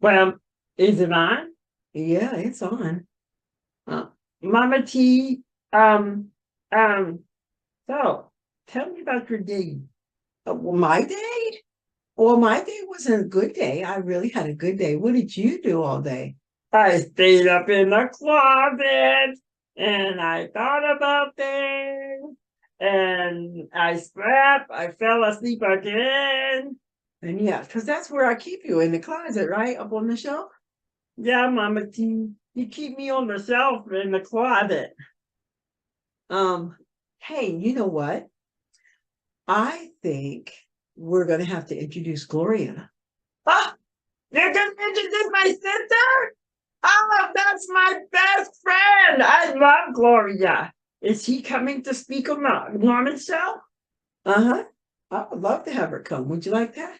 Well, is it on? Yeah, it's on. Uh, Mama T, um, um, so tell me about your day. Well, my day? Well, my day wasn't a good day. I really had a good day. What did you do all day? I stayed up in the closet and I thought about things and I slept. I fell asleep again. And yeah, because that's where I keep you in the closet, right? Up on the shelf. Yeah, Mama T, you keep me on the shelf in the closet. Um, hey, you know what? I think we're gonna have to introduce Gloria. Oh, you're gonna introduce my sister? Oh, that's my best friend. I love Gloria. Is she coming to speak on the Norman show? Uh-huh. I would love to have her come. Would you like that?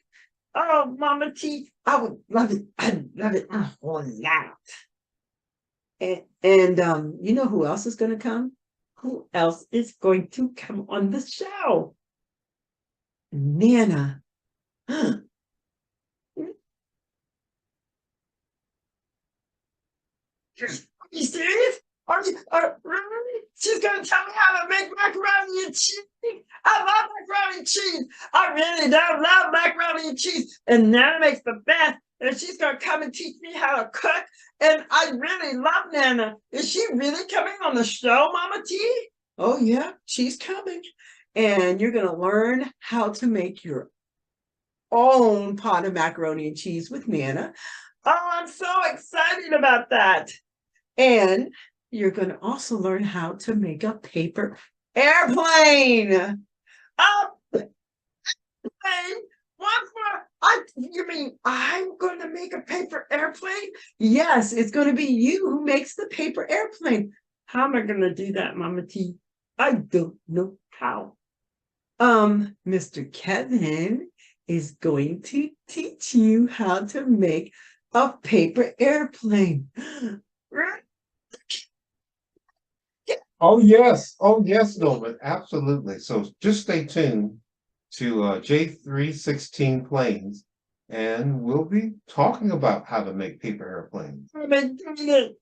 Oh, Mama T, I would love it. I'd love it a whole lot. And you know who else is gonna come? Who else is going to come on the show? Nana. Are you serious? Really? She's gonna tell me how to make macaroni and cheese. I love macaroni and cheese. I really do love macaroni and cheese. And Nana makes the best. And she's gonna come and teach me how to cook. And I really love Nana. Is she really coming on the show, Mama T? Oh yeah, she's coming. And you're gonna learn how to make your own pot of macaroni and cheese with Nana. Oh, I'm so excited about that. And you're going to also learn how to make a paper airplane. Oh, hey, what for? You mean I'm going to make a paper airplane? Yes, it's going to be you who makes the paper airplane. How am I going to do that, Mama T? I don't know how. Mr. Kevin is going to teach you how to make a paper airplane. Oh yes, Norman, absolutely. So just stay tuned to J316 Planes, and we'll be talking about how to make paper airplanes. I'm excited.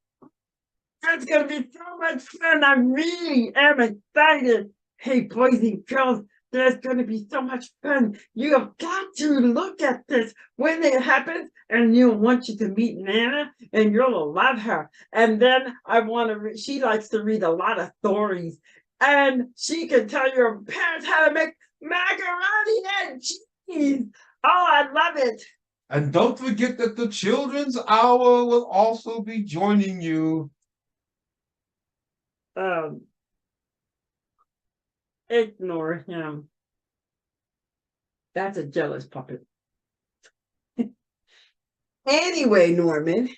That's going to be so much fun. I really am excited. Hey, boys and girls, there's going to be so much fun. You have got to look at this when it happens, and you'll want you to meet Nana, and you'll love her. And then I want to. She likes to read a lot of stories, and she can tell your parents how to make macaroni and cheese. Oh, I love it. And don't forget that the Children's Hour will also be joining you. Um, Ignore him. That's a jealous puppet. Anyway, Norman,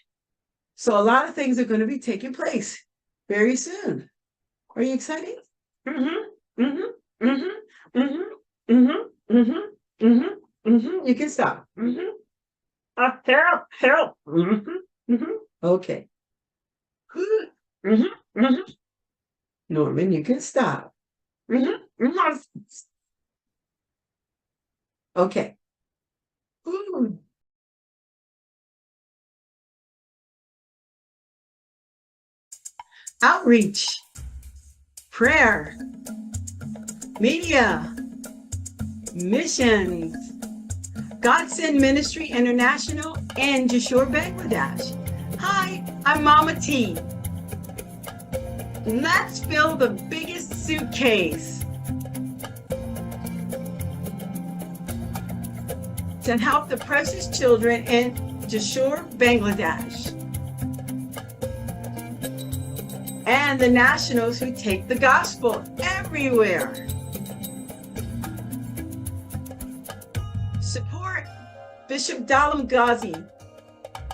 so a lot of things are going to be taking place very soon. Are you excited? Mm-hmm. Mm-hmm. Mm-hmm. Mm-hmm. Mm-hmm. Mm-hmm. Mm-hmm. You can stop. Mm-hmm. Help, help. Mm-hmm. Mm-hmm. Okay. Mm-hmm. Mm-hmm. Norman, you can stop. Mm-hmm. Mm-hmm. Okay. Ooh. Outreach, prayer, media, missions, Godsend Ministry International, and Jashore, Bangladesh. Hi, I'm Mama T. Let's fill the biggest suitcase to help the precious children in Jashore, Bangladesh, and the nationals who take the gospel everywhere. Support Bishop Dalam Ghazi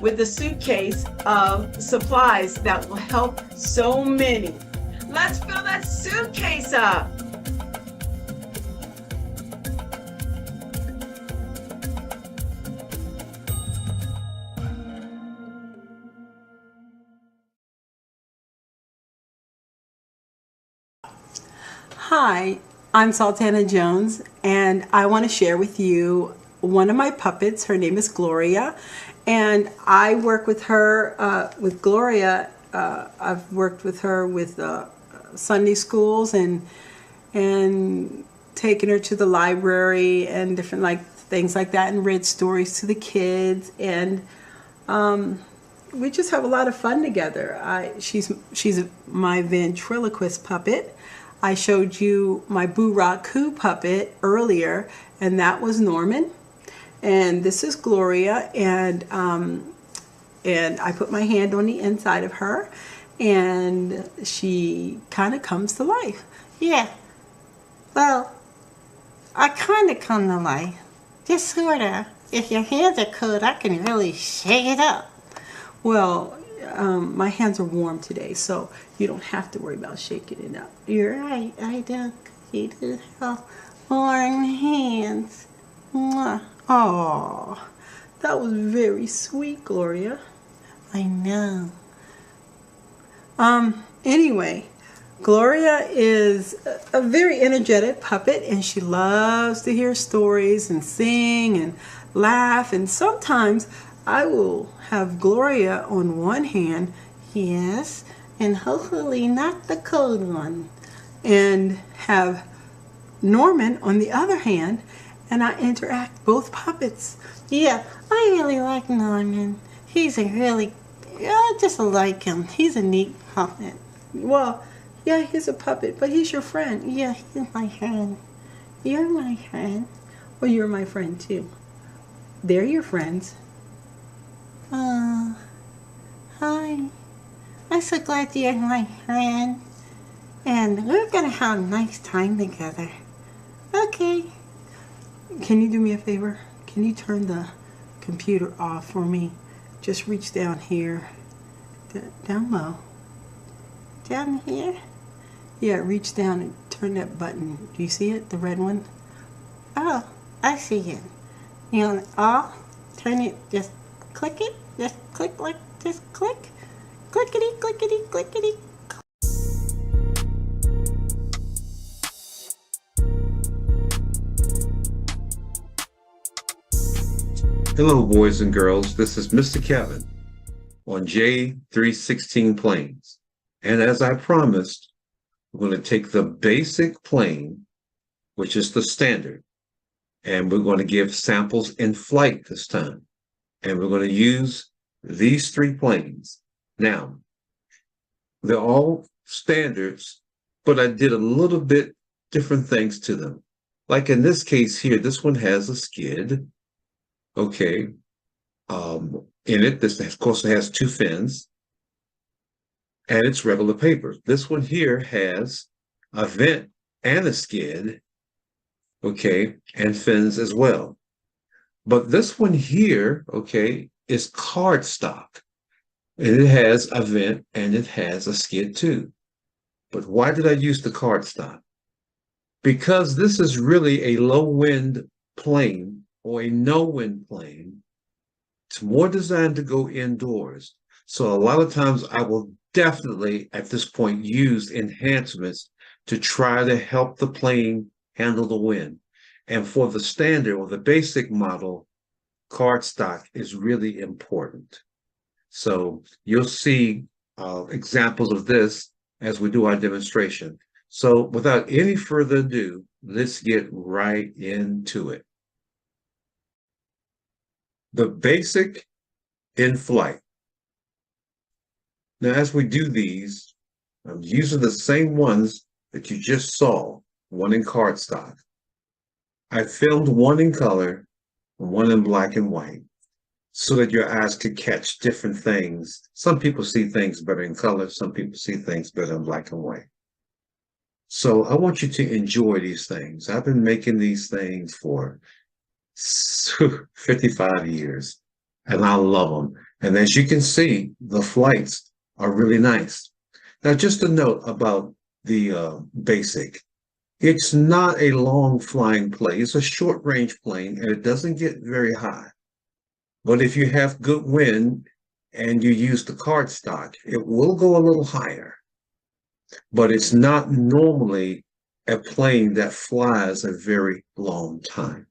with a suitcase of supplies that will help so many. Let's fill that suitcase up. Hi, I'm Sultana Jones, and I want to share with you one of my puppets. Her name is Gloria, And I work with her, with Gloria. I've worked with her with Sunday schools and taken her to the library and different like things like that, and read stories to the kids, and we just have a lot of fun together. She's my ventriloquist puppet. I showed you my Boo Raku puppet earlier, and that was Norman. And this is Gloria, and I put my hand on the inside of her, and she kind of comes to life. Yeah. Well, I kind of come to life. Just sort of. If your hands are cold, I can really shake it up. Well, my hands are warm today, so you don't have to worry about shaking it up. You're right. I don't. You do have warm hands. Mwah. Oh, that was very sweet, Gloria. I know. Anyway, Gloria is a very energetic puppet, and she loves to hear stories and sing and laugh. And sometimes I will have Gloria on one hand, Yes. And hopefully not the cold one. and have Norman on the other hand, and I interact both puppets. Yeah, I really like Norman. He's a really, I just like him. He's a neat puppet. Well, yeah, he's a puppet, but he's your friend. Yeah, he's my friend. You're my friend. Well, you're my friend too. They're your friends. Hi. I'm so glad you're my friend. And we're gonna have a nice time together. Okay. Can you do me a favor? Can you turn the computer off for me? Just reach down here. Down low. Down here? Yeah, reach down and turn that button. Do you see it? The red one? Oh, I see it. You want it off? Turn it, just click it. Just click like, just click. Clickety, clickety, clickety. Hello, boys and girls. This is Mr. Kevin on J316 planes. And as I promised, we're going to take the basic plane, which is the standard, and we're going to give samples in flight this time. And we're going to use these three planes. Now, they're all standards, but I did a little bit different things to them. Like in this case here, this one has a skid. Okay. In it, this of course has two fins, and it's regular paper. This one here has a vent and a skid, okay, and fins as well. But this one here, okay, is cardstock, and it has a vent and it has a skid too. But why did I use the cardstock? Because this is really a low wind plane or a no wind plane. It's more designed to go indoors. So a lot of times I will definitely at this point use enhancements to try to help the plane handle the wind. And for the standard or the basic model, cardstock is really important. So you'll see examples of this as we do our demonstration. So without any further ado, let's get right into it. The basic in flight. Now, as we do these, I'm using the same ones that you just saw, one in cardstock. I filmed one in color and one in black and white so that your eyes could catch different things. Some people see things better in color. Some people see things better in black and white. So I want you to enjoy these things. I've been making these things for 55 years, and I love them. And as you can see, the flights are really nice. Now, just a note about the basic. It's not a long flying plane. It's a short range plane, and it doesn't get very high. But if you have good wind and you use the cardstock, it will go a little higher. But it's not normally a plane that flies a very long time.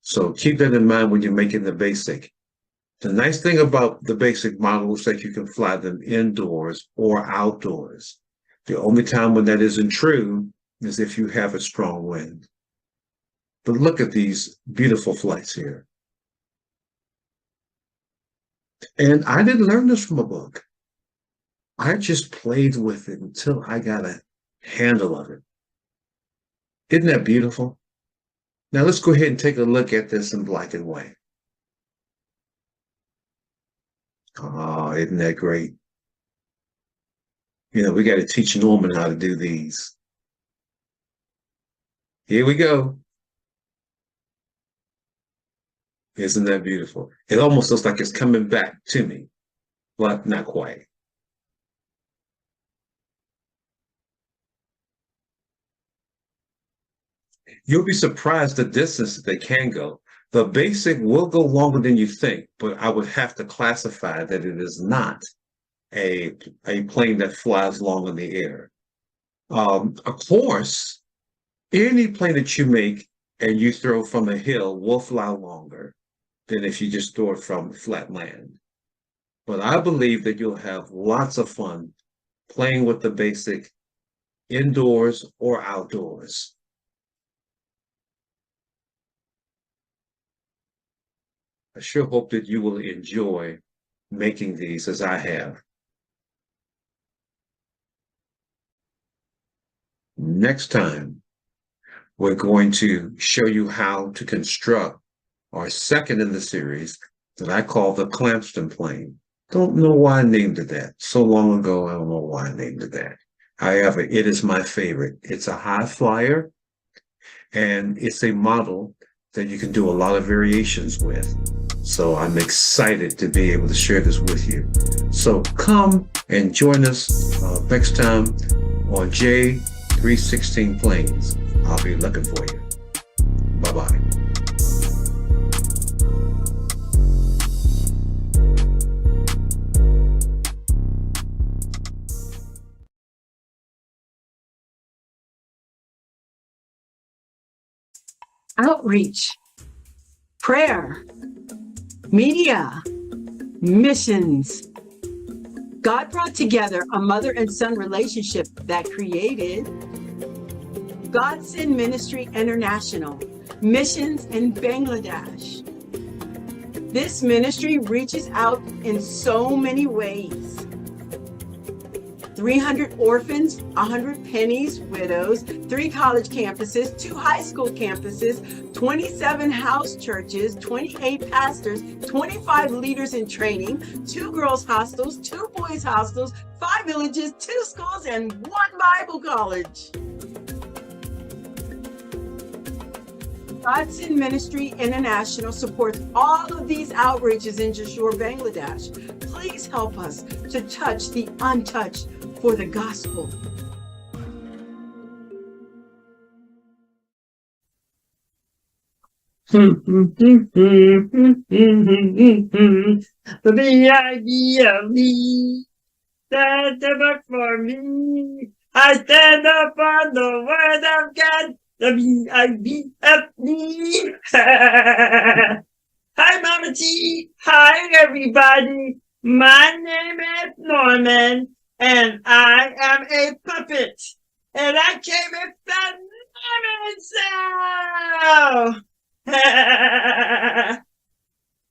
So keep that in mind when you're making the basic. The nice thing about the basic model is that you can fly them indoors or outdoors. The only time when that isn't true is if you have a strong wind. But look at these beautiful flights here. And I didn't learn this from a book. I just played with it until I got a handle of it. Isn't that beautiful? Now let's go ahead and take a look at this in black and white. Oh, isn't that great? You know, we got to teach Norman how to do these. Here we go. Isn't that beautiful? It almost looks like it's coming back to me, but not quite. You'll be surprised the distance that they can go. The basic will go longer than you think, but I would have to classify that it is not a plane that flies long in the air. Of course, any plane that you make and you throw from a hill will fly longer than if you just throw it from flat land. But I believe that you'll have lots of fun playing with the basic indoors or outdoors. I sure hope that you will enjoy making these as I have. Next time, we're going to show you how to construct our second in the series that I call the Clamston plane. Don't know why I named it that. So long ago, I don't know why I named it that. However, it is my favorite. It's a high flyer, and it's a model that you can do a lot of variations with. So I'm excited to be able to share this with you. So come and join us next time on J316 Planes. I'll be looking for you. Bye-bye. Outreach, prayer, media, missions. God brought together a mother and son relationship that created God Send Ministry International, missions in Bangladesh. This ministry reaches out in so many ways. 300 orphans, 100 pennies, widows, 3 college campuses, 2 high school campuses, 27 house churches, 28 pastors, 25 leaders in training, 2 girls hostels, 2 boys hostels, 5 villages, 2 schools, and 1 Bible college. God Send Ministry International supports all of these outreaches in Jashore, Bangladesh. Please help us to touch the untouched for the gospel. The B-I-B-L-E, stand up for me. I stand up on the word of God. The B-I-B-L-E. Hi, Mama T. Hi, everybody. My name is Norman, and I am a puppet. And I came in the Norman Show.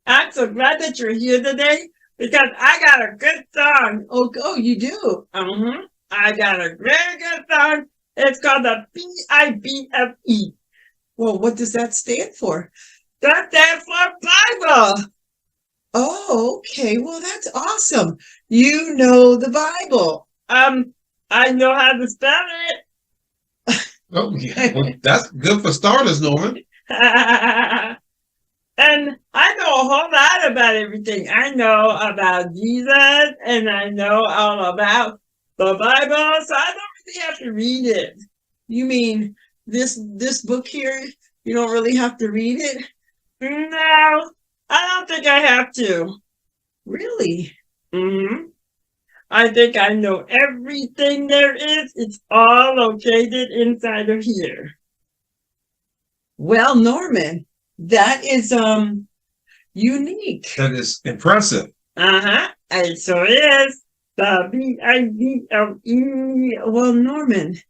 I'm so glad that you're here today because I got a good song. Oh, you do? I got a very good song. It's called the B-I-B-L-E. Well, what does that stand for? That stands for Bible. Oh, okay. Well, that's awesome. You know the Bible. I know how to spell it. Oh, yeah. Well, that's good for starters, Norman. And I know a whole lot about everything. I know about Jesus, and I know all about the Bible, so I don't really have to read it. You mean this book here? You don't really have to read it? No, I don't think I have to. Really? I think I know everything there is. It's all located inside of here. Well, Norman, that is unique. That is impressive. Uh-huh. It sure is. The Bible. Well, Norman,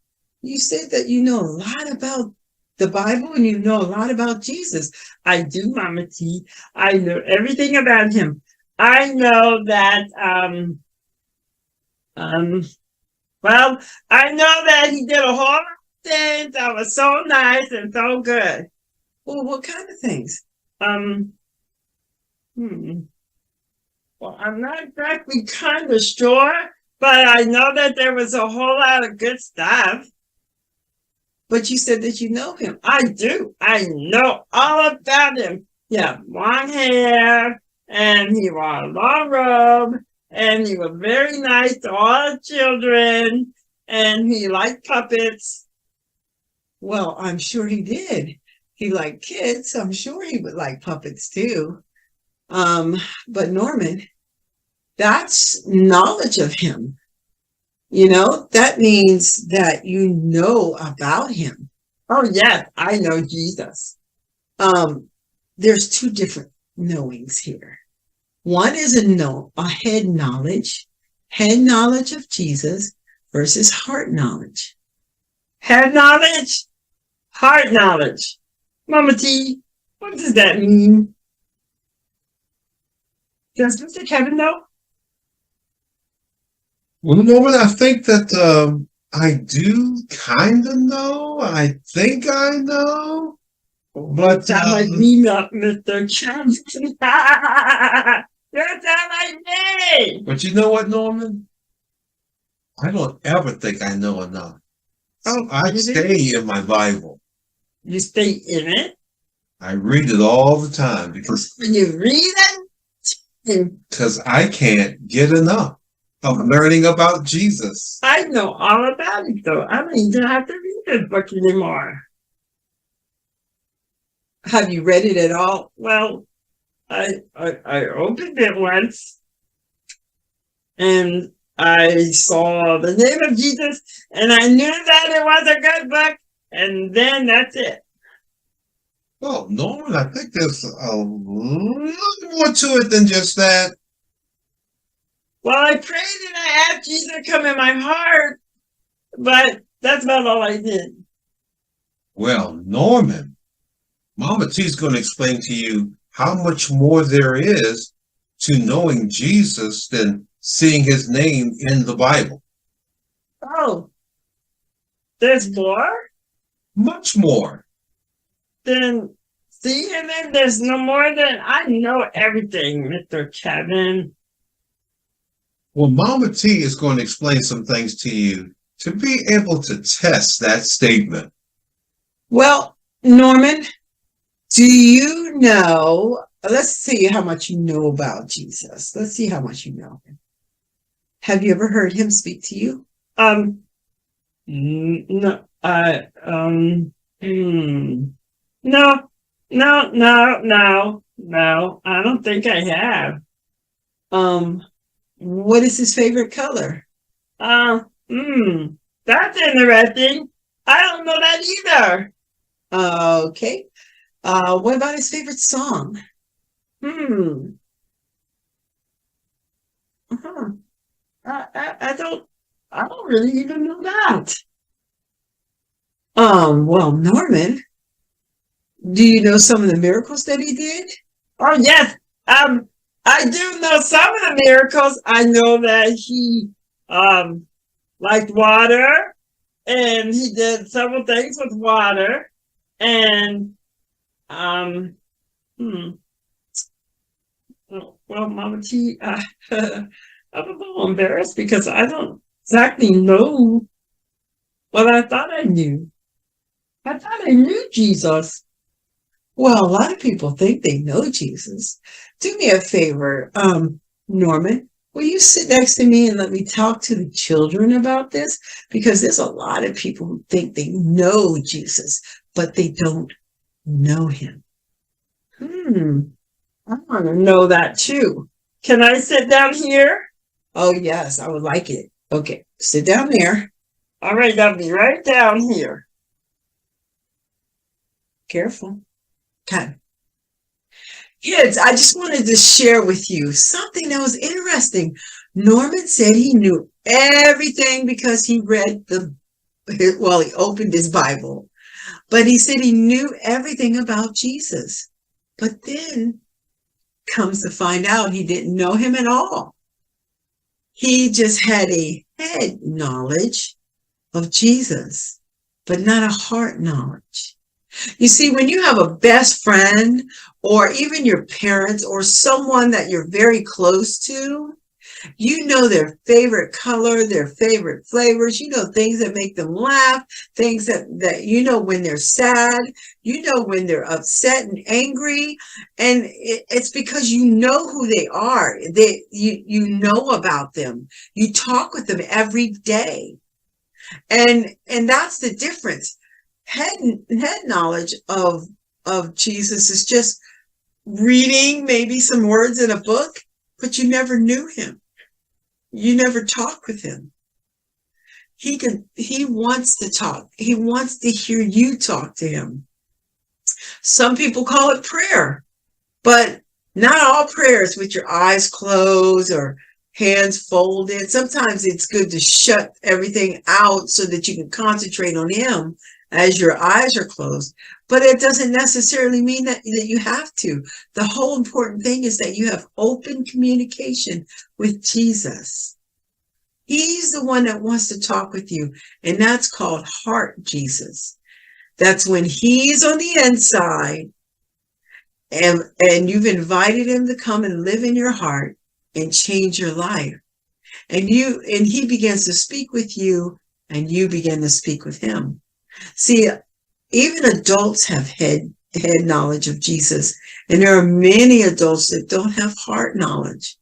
you said that you know a lot about the Bible and you know a lot about Jesus. I do, Mama T. I know everything about him. I know that, well, I know that he did a whole lot of things that was so nice and so good. Well, what kind of things? Um, Well, I'm not exactly kind of sure, but I know that there was a whole lot of good stuff. But you said that you know him. I do. I know all about him. Yeah, long hair, and he wore a long robe, and he was very nice to all the children, and he liked puppets. Well, I'm sure he did. He liked kids. I'm sure he would like puppets too. But Norman, that's knowledge of him. You know, that means that you know about him. Oh, yes, I know Jesus. There's two different knowings here. One is a head knowledge of Jesus versus heart knowledge. Head knowledge, heart knowledge. Mama T, what does that mean? Does Mr. Kevin know? Well, Norman, I think that I do kind of know. I think I know. But Sound like me, not Mr. Kevin. You sound like me. But you know what, Norman? I don't ever think I know enough. Oh, I you stay in my Bible. You stay in it? I read it all the time because When you read it? I can't get enough of learning about Jesus. I know all about it, though. I don't even have to read this book anymore. Have you read it at all? Well, I opened it once, and I saw the name of Jesus, and I knew that it was a good book, and then that's it. Well, Norman, I think there's a little more to it than just that. Well, I prayed and I asked Jesus to come in my heart, but that's about all I did. Well, Norman, Mama T's going to explain to you how much more there is to knowing Jesus than seeing his name in the Bible. Oh, there's more? Much more. Then see, and then there's no more than I know everything, Mr. Kevin. Well, Mama T is going to explain some things to you to be able to test that statement. Well, Norman, do you know? Let's see how much you know about Jesus. Let's see how much you know him. Have you ever heard him speak to you? No, no, I don't think I have. What is his favorite color? That's interesting. I don't know that either. Okay. What about his favorite song? I don't really even know that. Well, Norman, do you know some of the miracles that he did? Oh, yes. I do know some of the miracles. I know that he liked water, and he did several things with water. And well, Mama T, I'm a little embarrassed because I don't exactly know what I thought I knew. I thought I knew Jesus. Well, a lot of people think they know Jesus. Do me a favor, Norman. Will you sit next to me and let me talk to the children about this? Because there's a lot of people who think they know Jesus, but they don't know him. I want to know that too. Can I sit down here? Oh, yes, I would like it. Okay, sit down there. All right, I'll be right down here. Careful. Okay. Kids, I just wanted to share with you something that was interesting. Norman said he knew everything because he read he opened his Bible, but he said he knew everything about Jesus. But then comes to find out he didn't know him at all. He just had a head knowledge of Jesus, but not a heart knowledge. You see, when you have a best friend or even your parents or someone that you're very close to, you know their favorite color, their favorite flavors, you know things that make them laugh, things that you know when they're sad, you know when they're upset and angry, and it's because you know who they are. You know about them. You talk with them every day. And that's the difference. Head knowledge of Jesus is just reading maybe some words in a book, but you never knew him. You never talked with him. He wants to talk. He wants to hear you talk to him. Some people call it prayer, but not all prayers with your eyes closed or hands folded. Sometimes it's good to shut everything out so that you can concentrate on him as your eyes are closed. But it doesn't necessarily mean that you have to. The whole important thing is that you have open communication with Jesus. He's the one that wants to talk with you, and that's called heart Jesus. That's when he's on the inside and you've invited him to come and live in your heart and change your life. And he begins to speak with you, and you begin to speak with him. See, even adults have head knowledge of Jesus, and there are many adults that don't have heart knowledge.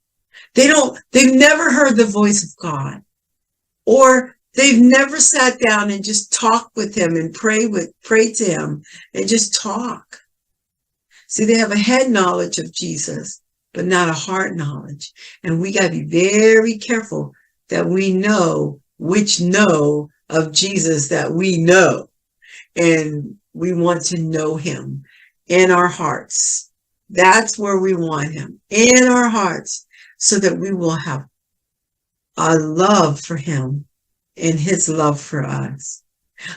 They've never heard the voice of God, or they've never sat down and just talked with him and pray to him and just talk. See, they have a head knowledge of Jesus, but not a heart knowledge. And we got to be very careful that we know which know of Jesus that we know. And we want to know him in our hearts. That's where we want him, in our hearts, so that we will have a love for him and his love for us.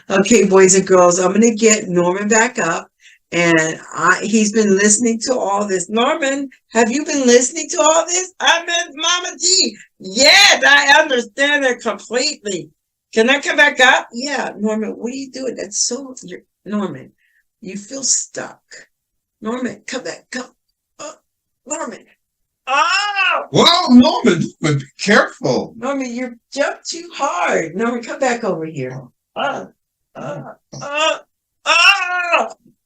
Okay, boys and girls, I'm going to get Norman back up. And he's been listening to all this. Norman, have you been listening to all this? I miss Mama T. Yes, I understand it completely. Can I come back up? Yeah, Norman, what are you doing? Norman, you feel stuck. Norman, come back, come. Norman. Oh! Whoa, Norman, be careful. Norman, you jumped too hard. Norman, come back over here. Oh!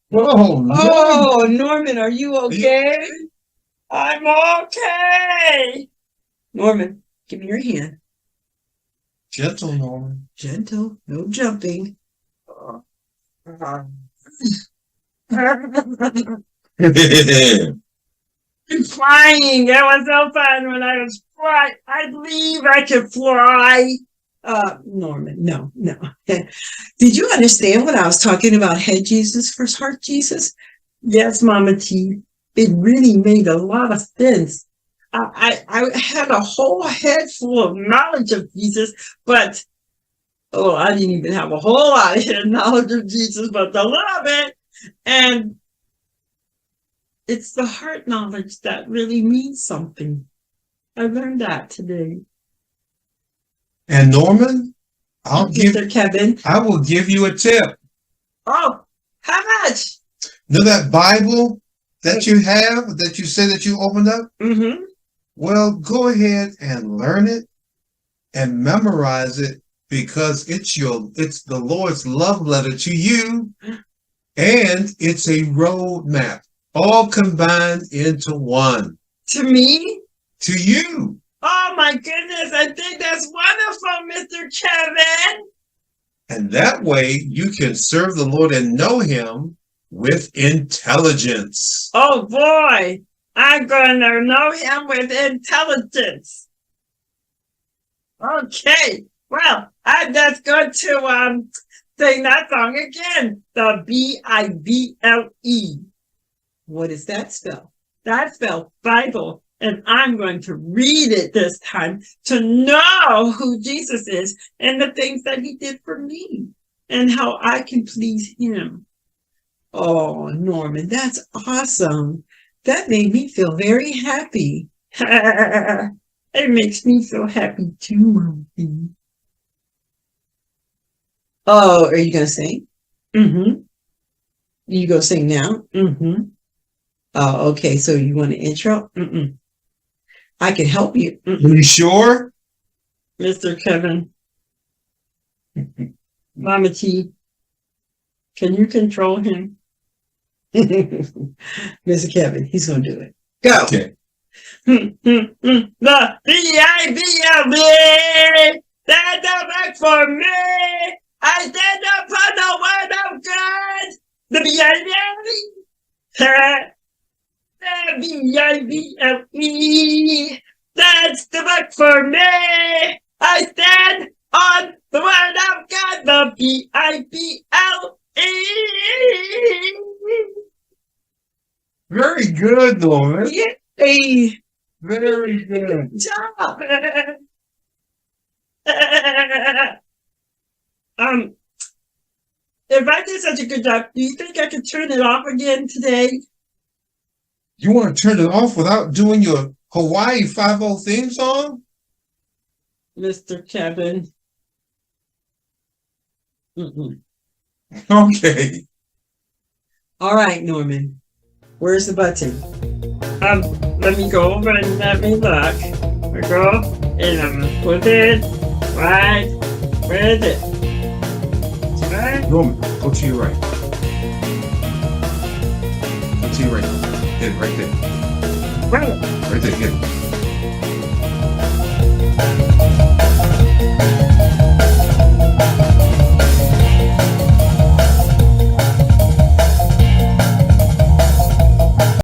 Whoa, Norman. Oh, Norman, are you okay? I'm okay. Norman, give me your hand. Gentle, Norman. Gentle, no jumping. Flying. It was so fun when I was flying. I believe I could fly. Norman, no. Did you understand when I was talking about head Jesus versus heart Jesus? Yes, Mama T. It really made a lot of sense. I had a whole head full of knowledge of Jesus, but I didn't even have a whole lot of head knowledge of Jesus, but a little bit. And it's the heart knowledge that really means something. I learned that today. And Norman, Mr. Kevin, I will give you a tip. Oh, how much? Know that Bible that you have, that you say that you opened up? Mm-hmm. Well, go ahead and learn it and memorize it, because it's the Lord's love letter to you, and it's a roadmap, all combined into one. To me? To you. Oh my goodness, I think that's wonderful, Mr. Kevin. And that way you can serve the Lord and know him with intelligence. Oh boy, I'm going to know him with intelligence. Okay, well, I'm just going to sing that song again. The Bible. What does that spell? That spells Bible. And I'm going to read it this time to know who Jesus is and the things that he did for me and how I can please him. Oh, Norman, that's awesome. That made me feel very happy. It makes me so happy too, Mommy. Oh, are you going to sing? Mm-hmm. You go sing now? Mm-hmm. Oh, okay. So you want an intro? Mm-mm. I can help you. You sure? Mr. Kevin. Mama T. Can you control him? Mr. Kevin, he's going to do it. Go. Okay. The B-I-B-L-E. Stand up for me. I stand up for the word of God. The B-I-B-L-E. The B-I-B-L-E. That's the book for me. I stand on the word of God. The B-I-B-L-E. Very good, Norman. Yay. Very good. Job. If I did such a good job, do you think I could turn it off again today? You want to turn it off without doing your Hawaii 5-0 theme song? Mr. Kevin. Mm-mm. Okay. All right, Norman. Where's the button? Let me go over and let me look. I go and I'm gonna put it right where it is. Right? Norman, go to your right. Go to your right. Hit it right there. Right. Right there. Hit it.